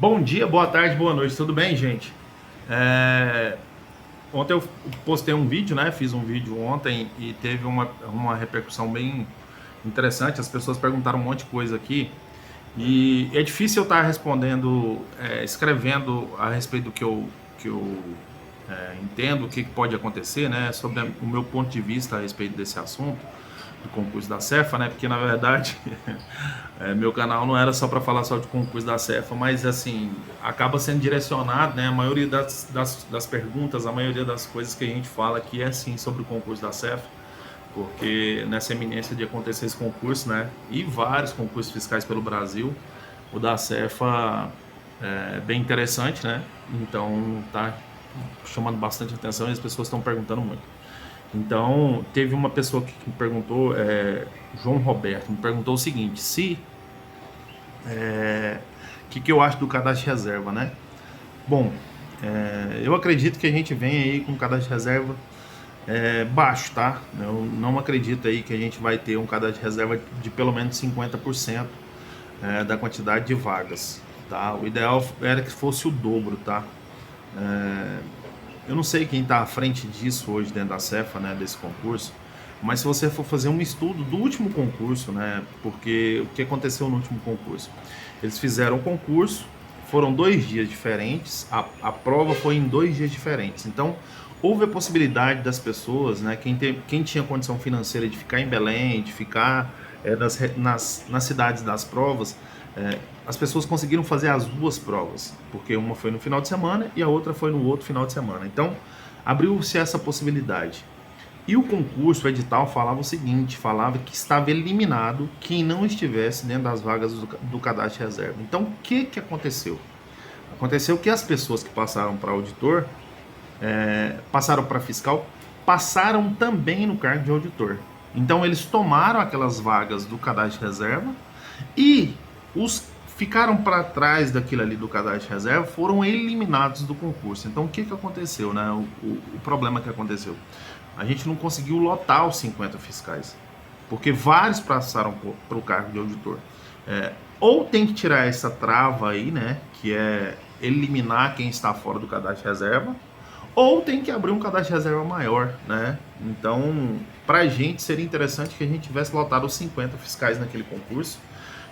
Bom dia, boa tarde, boa noite, tudo bem, gente? É, Ontem eu postei um vídeo, né? Fiz um vídeo ontem e teve uma repercussão bem interessante. As pessoas perguntaram um monte de coisa aqui e é difícil eu estar respondendo, escrevendo a respeito do que eu entendo, o que pode acontecer, né? Sobre o meu ponto de vista a respeito desse assunto do concurso da Cefa, né? Porque na verdade meu canal não era só para falar só de concurso da Cefa, mas assim acaba sendo direcionado, né? A maioria das perguntas, a maioria das coisas que a gente fala aqui é sim sobre o concurso da Cefa, porque nessa eminência de acontecer esse concurso, né? E vários concursos fiscais pelo Brasil, o da Cefa é bem interessante, né? Então tá chamando bastante atenção e as pessoas estão perguntando muito. Então, teve uma pessoa que me perguntou, João Roberto, me perguntou o seguinte: se que eu acho do cadastro de reserva, né? Bom, eu acredito que a gente vem aí com cadastro de reserva baixo, tá? Eu não acredito aí que a gente vai ter um cadastro de reserva de pelo menos 50% da quantidade de vagas, tá? O ideal era que fosse o dobro, tá? Eu não sei quem está à frente disso hoje dentro da Cefa, né, desse concurso, mas se você for fazer um estudo do último concurso, né, porque o que aconteceu no último concurso? Eles fizeram o concurso, foram 2 dias diferentes, a prova foi em 2 dias diferentes. Então, houve a possibilidade das pessoas, né, quem tinha condição financeira de ficar em Belém, de ficar nas cidades das provas, as pessoas conseguiram fazer as duas provas, porque uma foi no final de semana e a outra foi no outro final de semana. Então, abriu-se essa possibilidade. E o concurso, o edital, falava o seguinte: falava que estava eliminado quem não estivesse dentro das vagas do cadastro de reserva. Então, o que aconteceu? Aconteceu que as pessoas que passaram para auditor, passaram para fiscal, passaram também no cargo de auditor. Então, eles tomaram aquelas vagas do cadastro de reserva e os ficaram para trás daquilo ali do cadastro de reserva foram eliminados do concurso. Então, o que aconteceu, né? O problema que aconteceu? A gente não conseguiu lotar os 50 fiscais, porque vários passaram para o cargo de auditor. Ou tem que tirar essa trava aí, né? Que é eliminar quem está fora do cadastro de reserva, ou tem que abrir um cadastro de reserva maior, né? Então, para a gente seria interessante que a gente tivesse lotado os 50 fiscais naquele concurso.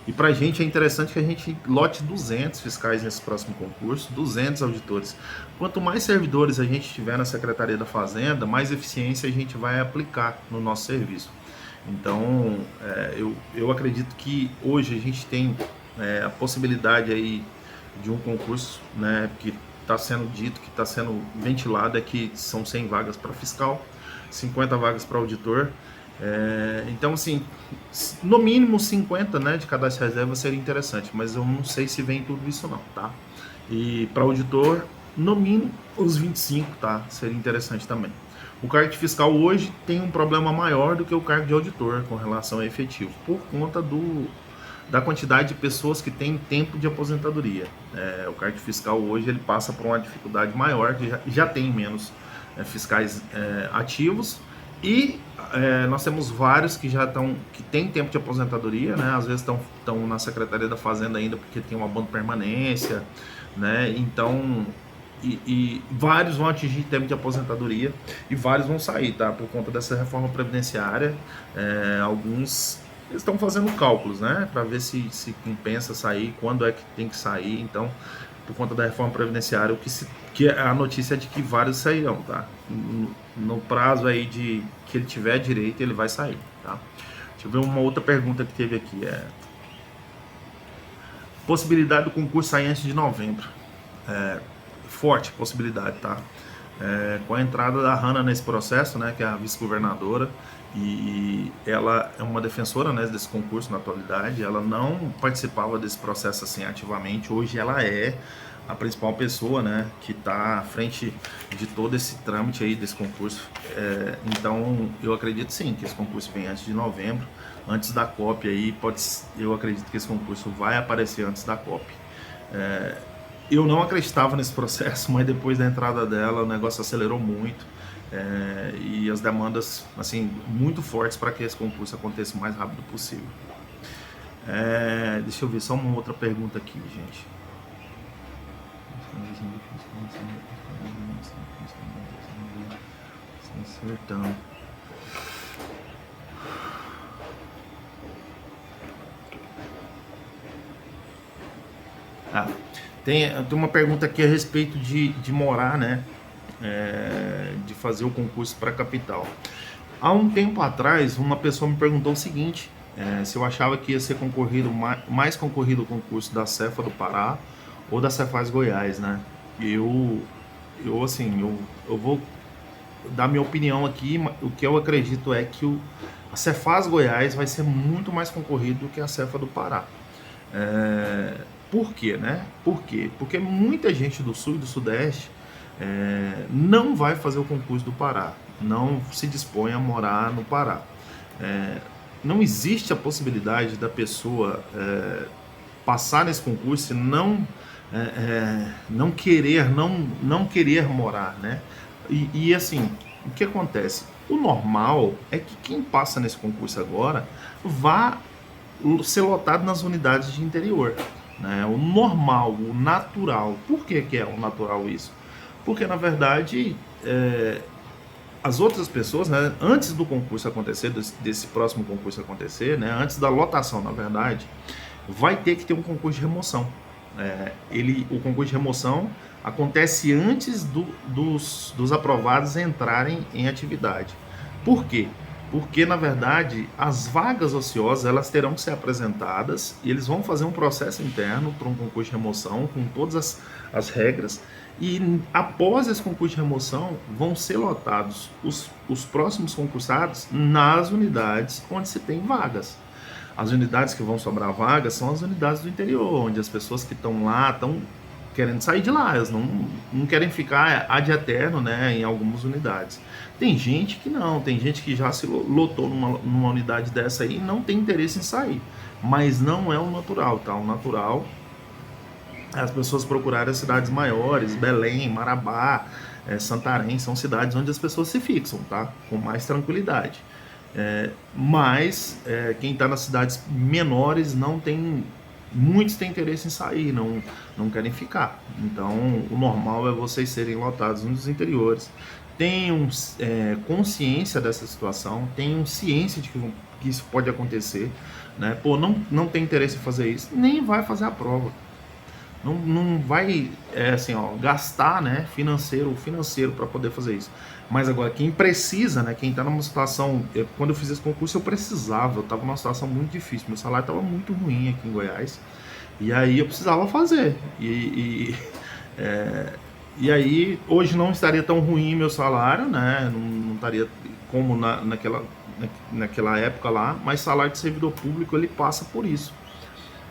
E para a gente é interessante que a gente lote 200 fiscais nesse próximo concurso, 200 auditores. Quanto mais servidores a gente tiver na Secretaria da Fazenda, mais eficiência a gente vai aplicar no nosso serviço. Então, eu acredito que hoje a gente tem a possibilidade aí de um concurso, né, que está sendo dito, que está sendo ventilado, é que são 100 vagas para fiscal, 50 vagas para auditor. Então, assim, no mínimo 50, né, de cadastro de reserva seria interessante, mas eu não sei se vem tudo isso não, tá? E para auditor, no mínimo os 25, tá? Seria interessante também. O cargo de fiscal hoje tem um problema maior do que o cargo de auditor com relação ao efetivo, por conta da quantidade de pessoas que têm tempo de aposentadoria. O cargo de fiscal hoje ele passa por uma dificuldade maior, que já tem menos fiscais ativos. E nós temos vários que já que têm tempo de aposentadoria, né? Às vezes estão na Secretaria da Fazenda ainda porque tem uma boa permanência, né? Então, e vários vão atingir tempo de aposentadoria e vários vão sair, tá? Por conta dessa reforma previdenciária, alguns estão fazendo cálculos, né? Para ver se compensa sair, quando é que tem que sair. Então, por conta da reforma previdenciária, que a notícia é de que vários sairão, tá? No prazo aí de que ele tiver direito, ele vai sair, tá? Deixa eu ver uma outra pergunta que teve aqui, possibilidade do concurso sair antes de novembro. Forte possibilidade, tá? Com a entrada da Hanna nesse processo, né, que é a vice-governadora, e ela é uma defensora, né, desse concurso na atualidade. Ela não participava desse processo assim ativamente. Hoje ela é a principal pessoa, né, que está à frente de todo esse trâmite aí desse concurso. Então eu acredito sim que esse concurso vem antes de novembro, antes da COP aí. Eu acredito que esse concurso vai aparecer antes da COP. Eu não acreditava nesse processo, mas depois da entrada dela o negócio acelerou muito. E as demandas assim muito fortes para que esse concurso aconteça o mais rápido possível. Deixa eu ver só uma outra pergunta aqui, gente. Acertando. Ah, tem uma pergunta aqui a respeito de morar, né? De fazer o concurso para a capital. Há um tempo atrás, uma pessoa me perguntou o seguinte: se eu achava que ia ser concorrido mais concorrido o concurso da Cefa do Pará ou da Cefaz Goiás, né? Eu assim, eu vou dar minha opinião aqui. O que eu acredito é que a Cefaz Goiás vai ser muito mais concorrido do que a Cefa do Pará. Por quê, né? Por quê? Porque muita gente do Sul e do Sudeste não vai fazer o concurso do Pará, não se dispõe a morar no Pará. Não existe a possibilidade da pessoa passar nesse concurso e não querer morar, né? E assim, o que acontece? O normal é que quem passa nesse concurso agora vá ser lotado nas unidades de interior, né? O normal, o natural. Por que é o natural isso? Porque na verdade as outras pessoas, né, antes do concurso acontecer, desse próximo concurso acontecer, né, antes da lotação, na verdade, vai ter que ter um concurso de remoção. O concurso de remoção acontece antes dos aprovados entrarem em atividade. Por quê? Porque, na verdade, as vagas ociosas elas terão que ser apresentadas e eles vão fazer um processo interno para um concurso de remoção com todas as regras. E após esse concurso de remoção, vão ser lotados os próximos concursados nas unidades onde se tem vagas. As unidades que vão sobrar vagas são as unidades do interior, onde as pessoas que estão lá estão querendo sair de lá, elas não querem ficar ad eterno, né, em algumas unidades. Tem gente que não, tem gente que já se lotou numa unidade dessa aí e não tem interesse em sair, mas não é o natural, tá? O natural é as pessoas procurarem as cidades maiores, Belém, Marabá, Santarém, são cidades onde as pessoas se fixam, tá? Com mais tranquilidade. Mas quem está nas cidades menores não tem. Muitos têm interesse em sair, não querem ficar. Então, o normal é vocês serem lotados nos interiores. Tenham consciência dessa situação, tenham ciência de que isso pode acontecer, né? Pô, não tem interesse em fazer isso, nem vai fazer a prova. Não vai assim, ó, gastar, né, financeiro para poder fazer isso. Mas agora, quem precisa, né, quem está numa situação... Quando eu fiz esse concurso, eu estava numa situação muito difícil. Meu salário estava muito ruim aqui em Goiás. E aí eu precisava fazer. E aí, hoje não estaria tão ruim meu salário, né? Não estaria como naquela época lá. Mas salário de servidor público, ele passa por isso.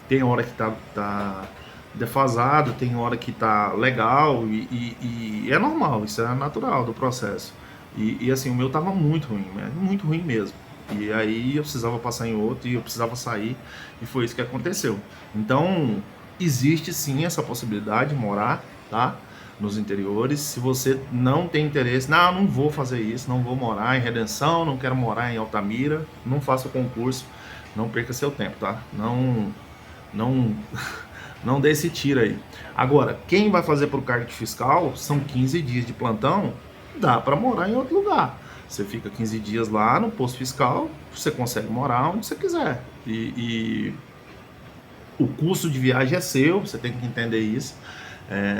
Tem hora que tá defasado, tem hora que tá legal e é normal, isso é natural do processo. E assim, o meu tava muito ruim mesmo. E aí eu precisava passar em outro e eu precisava sair e foi isso que aconteceu. Então, existe sim essa possibilidade de morar, tá? Nos interiores. Se você não tem interesse, não vou fazer isso, não vou morar em Redenção, não quero morar em Altamira, não faça o concurso, não perca seu tempo, tá? Não dê esse tiro aí. Agora, quem vai fazer para o cargo de fiscal, são 15 dias de plantão, dá para morar em outro lugar. Você fica 15 dias lá no posto fiscal, você consegue morar onde você quiser. E o custo de viagem é seu, você tem que entender isso.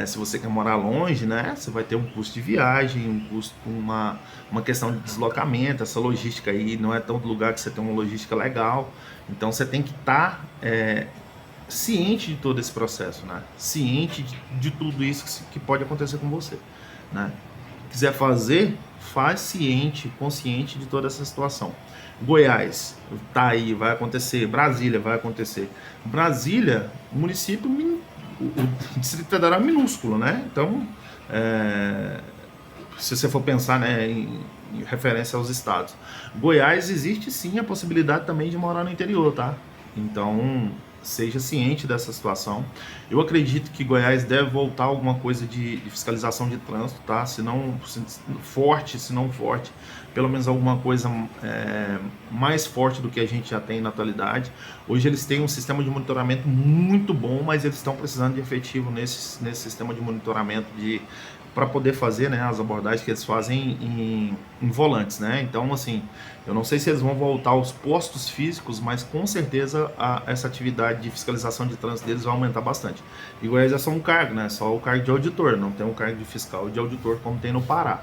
Se você quer morar longe, né, você vai ter um custo de viagem, uma questão de deslocamento. Essa logística aí não é todo lugar que você tem uma logística legal. Então você tem que estar ciente de todo esse processo, né? Ciente de tudo isso que pode acontecer com você, né? Quiser fazer, faz ciente, consciente de toda essa situação. Goiás tá aí, vai acontecer. Brasília vai acontecer. Brasília, o município, o Distrito Federal é minúsculo, né? Então, se você for pensar, né, em referência aos estados, Goiás existe sim a possibilidade também de morar no interior, tá? Então, seja ciente dessa situação. Eu acredito que Goiás deve voltar alguma coisa de fiscalização de trânsito, tá? Se não forte, pelo menos alguma coisa mais forte do que a gente já tem na atualidade. Hoje eles têm um sistema de monitoramento muito bom, mas eles estão precisando de efetivo nesse sistema de monitoramento para poder fazer, né, as abordagens que eles fazem em volantes, né? Então, assim, eu não sei se eles vão voltar aos postos físicos, mas com certeza essa atividade de fiscalização de trânsito deles vai aumentar bastante. E Goiás é só um cargo, né? Só o cargo de auditor, não tem um cargo de fiscal e de auditor como tem no Pará.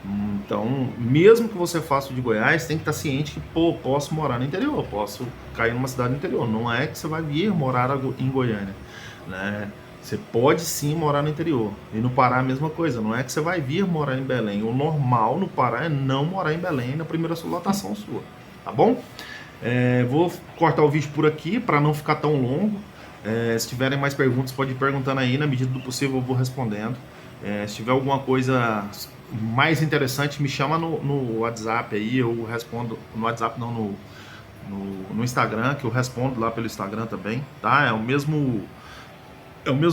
Então, mesmo que você faça o de Goiás, tem que estar ciente que, pô, posso morar no interior, posso cair numa cidade no interior. Não é que você vai vir morar em Goiânia, né? Você pode sim morar no interior. E no Pará a mesma coisa, não é que você vai vir morar em Belém. O normal no Pará é não morar em Belém na primeira lotação sua, tá bom? Vou cortar o vídeo por aqui para não ficar tão longo. Se tiverem mais perguntas, pode ir perguntando aí, na medida do possível eu vou respondendo. Se tiver alguma coisa mais interessante, me chama no WhatsApp aí, eu respondo no WhatsApp, não, no Instagram, que eu respondo lá pelo Instagram também, tá? É o mesmo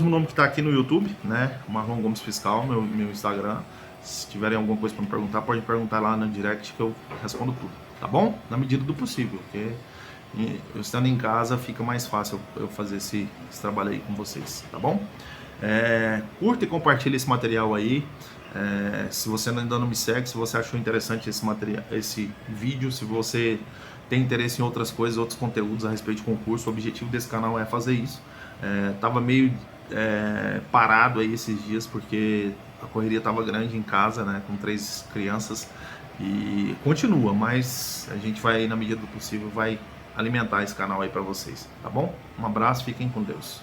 nome que está aqui no YouTube, né? Marlon Gomes Fiscal, meu Instagram. Se tiverem alguma coisa para me perguntar, pode perguntar lá no direct que eu respondo tudo, tá bom? Na medida do possível, porque eu estando em casa fica mais fácil eu fazer esse trabalho aí com vocês, tá bom? Curta e compartilha esse material aí. Se você ainda não me segue, se você achou interessante esse vídeo, se você tem interesse em outras coisas, outros conteúdos a respeito de concurso, o objetivo desse canal é fazer isso. Tava meio parado aí esses dias porque a correria tava grande em casa, né, com 3 crianças, e continua, mas a gente vai, na medida do possível, vai alimentar esse canal aí para vocês, tá bom? Um abraço, fiquem com Deus.